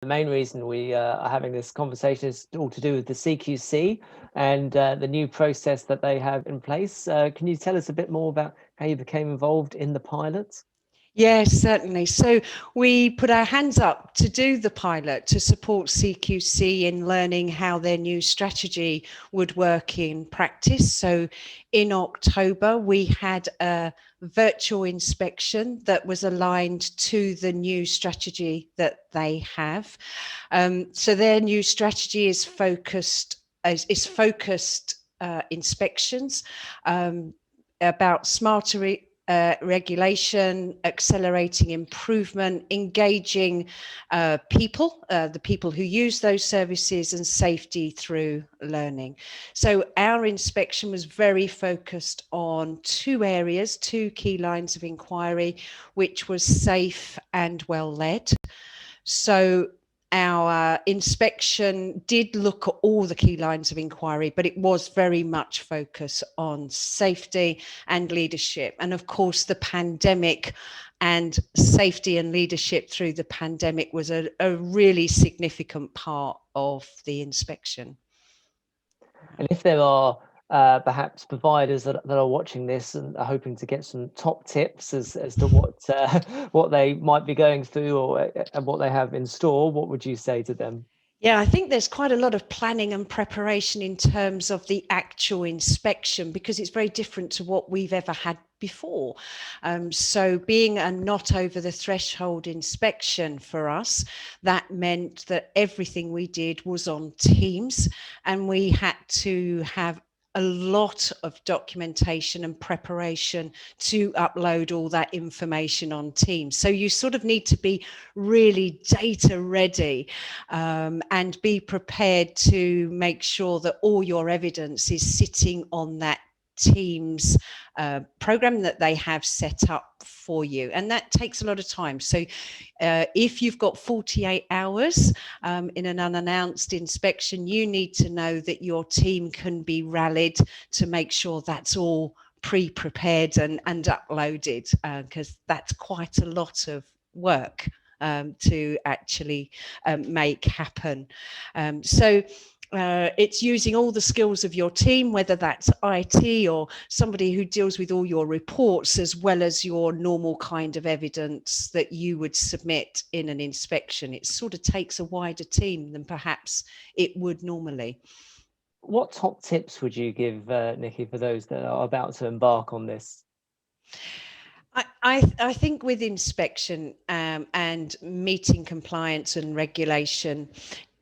The main reason we are having this conversation is all to do with the CQC and the new process that they have in place. Can you tell us a bit more about how you became involved in the pilot? Yes, certainly. So we put our hands up to do the pilot to support CQC in learning how their new strategy would work in practice. So in October, we had a virtual inspection that was aligned to the new strategy that they have. So their new strategy is focused inspections about smarter regulation, accelerating improvement, engaging people, the people who use those services, and safety through learning. So our inspection was very focused on two areas, two key lines of inquiry, which was safe and well led. So our inspection did look at all the key lines of inquiry, but it was very much focused on safety and leadership. And of course, the pandemic and safety and leadership through the pandemic was a really significant part of the inspection. And if there are perhaps providers that are watching this and are hoping to get some top tips as to what they might be going through or and what they have in store, what would you say to them? Yeah, I think there's quite a lot of planning and preparation in terms of the actual inspection, because it's very different to what we've ever had before. So being a not over the threshold inspection for us, that meant that everything we did was on Teams, and we had to have a lot of documentation and preparation to upload all that information on Teams. So you sort of need to be really data ready and be prepared to make sure that all your evidence is sitting on that Teams program that they have set up for you, and that takes a lot of time. So if you've got 48 hours in an unannounced inspection, you need to know that your team can be rallied to make sure that's all pre-prepared and uploaded, because that's quite a lot of work to actually make happen. So it's using all the skills of your team, whether that's IT or somebody who deals with all your reports, as well as your normal kind of evidence that you would submit in an inspection. It sort of takes a wider team than perhaps it would normally. What top tips would you give, Nicki, for those that are about to embark on this? I think with inspection and meeting compliance and regulation,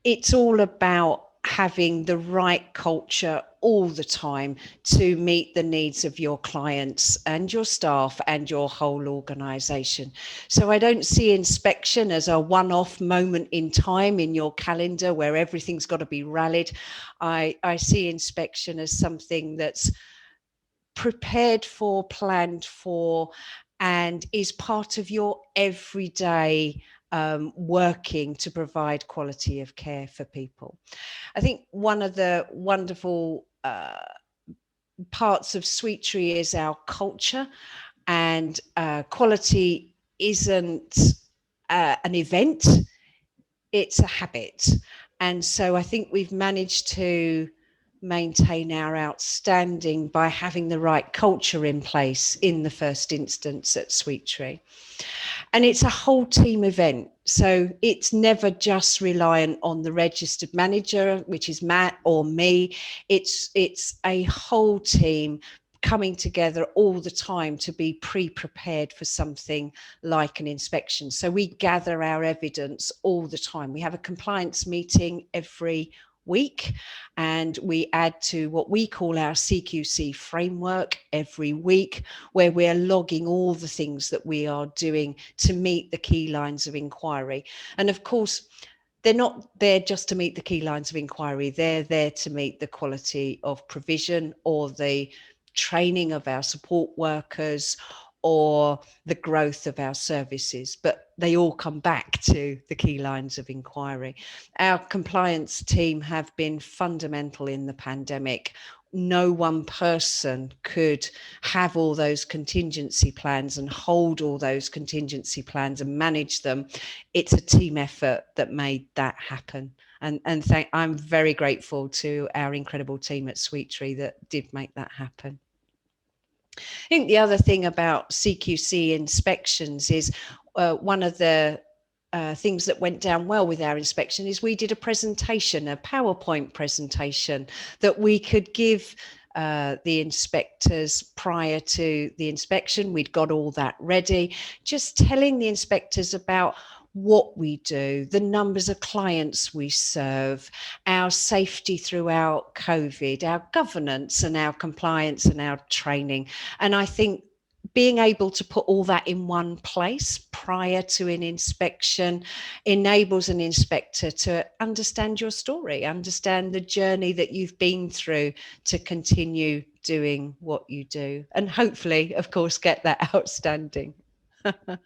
it's all about having the right culture all the time to meet the needs of your clients and your staff and your whole organisation. So I don't see inspection as a one-off moment in time in your calendar where everything's got to be rallied. I see inspection as something that's prepared for, planned for, and is part of your everyday working to provide quality of care for people. I think one of the wonderful parts of SweetTree is our culture, and quality isn't an event, it's a habit. And so I think we've managed to maintain our outstanding by having the right culture in place in the first instance at SweetTree. And it's a whole team event. So it's never just reliant on the registered manager, which is Matt or me. It's a whole team coming together all the time to be pre-prepared for something like an inspection. So we gather our evidence all the time. We have a compliance meeting every week, and we add to what we call our CQC framework every week, where we're logging all the things that we are doing to meet the key lines of inquiry. And of course, they're not there just to meet the key lines of inquiry, they're there to meet the quality of provision or the training of our support workers or the growth of our services, but they all come back to the key lines of inquiry. Our compliance team have been fundamental in the pandemic, no one person could have all those contingency plans and hold all those contingency plans and manage them. It's a team effort that made that happen. And I'm very grateful to our incredible team at SweetTree that did make that happen. I think the other thing about CQC inspections is one of the things that went down well with our inspection is we did a presentation, a PowerPoint presentation that we could give the inspectors prior to the inspection. We'd got all that ready, just telling the inspectors about what we do, the numbers of clients we serve, our safety throughout COVID, our governance and our compliance and our training. And I think being able to put all that in one place prior to an inspection enables an inspector to understand your story, understand the journey that you've been through to continue doing what you do, and hopefully, of course, get that outstanding.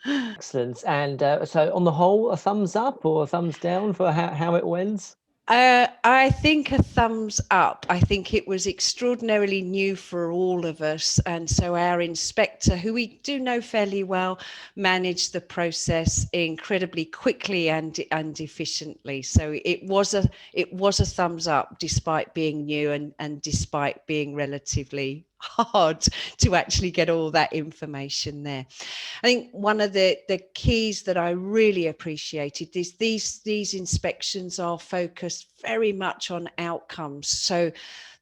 Excellent. And so on the whole, a thumbs up or a thumbs down for how it went? I think a thumbs up. I think it was extraordinarily new for all of us. And so our inspector, who we do know fairly well, managed the process incredibly quickly and efficiently. So it was a thumbs up, despite being new and despite being relatively hard to actually get all that information there. I think one of the keys that I really appreciated is these inspections are focused very much on outcomes. So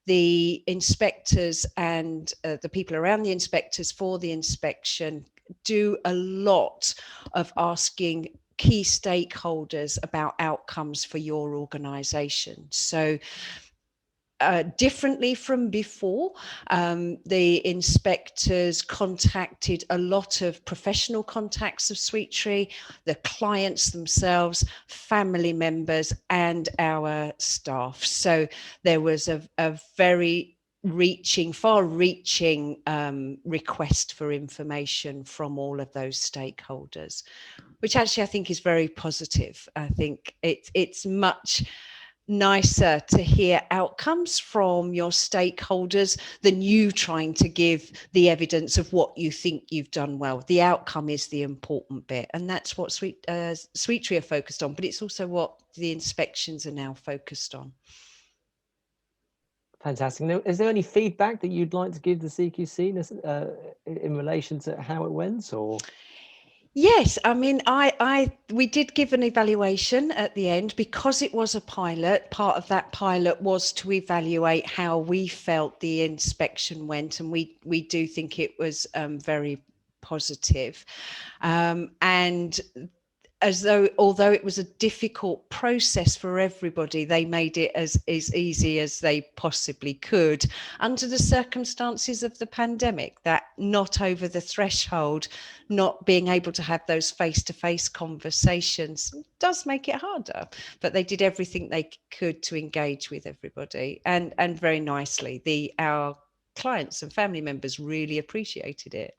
the inspectors and the people around the inspectors for the inspection do a lot of asking key stakeholders about outcomes for your organization. So differently from before, the inspectors contacted a lot of professional contacts of SweetTree, the clients themselves, family members, and our staff. So there was a very far-reaching request for information from all of those stakeholders, which actually I think is very positive. I think it's much nicer to hear outcomes from your stakeholders than you trying to give the evidence of what you think you've done well. The outcome is the important bit, and that's what SweetTree are focused on, but it's also what the inspections are now focused on. Fantastic. Now, is there any feedback that you'd like to give the CQC in relation to how it went, or? Yes, I mean, we did give an evaluation at the end because it was a pilot. Part of that pilot was to evaluate how we felt the inspection went, and we do think it was very positive. And although it was a difficult process for everybody, they made it as easy as they possibly could under the circumstances of the pandemic. That not over the threshold, not being able to have those face-to-face conversations does make it harder, but they did everything they could to engage with everybody, and very nicely. Our clients and family members really appreciated it.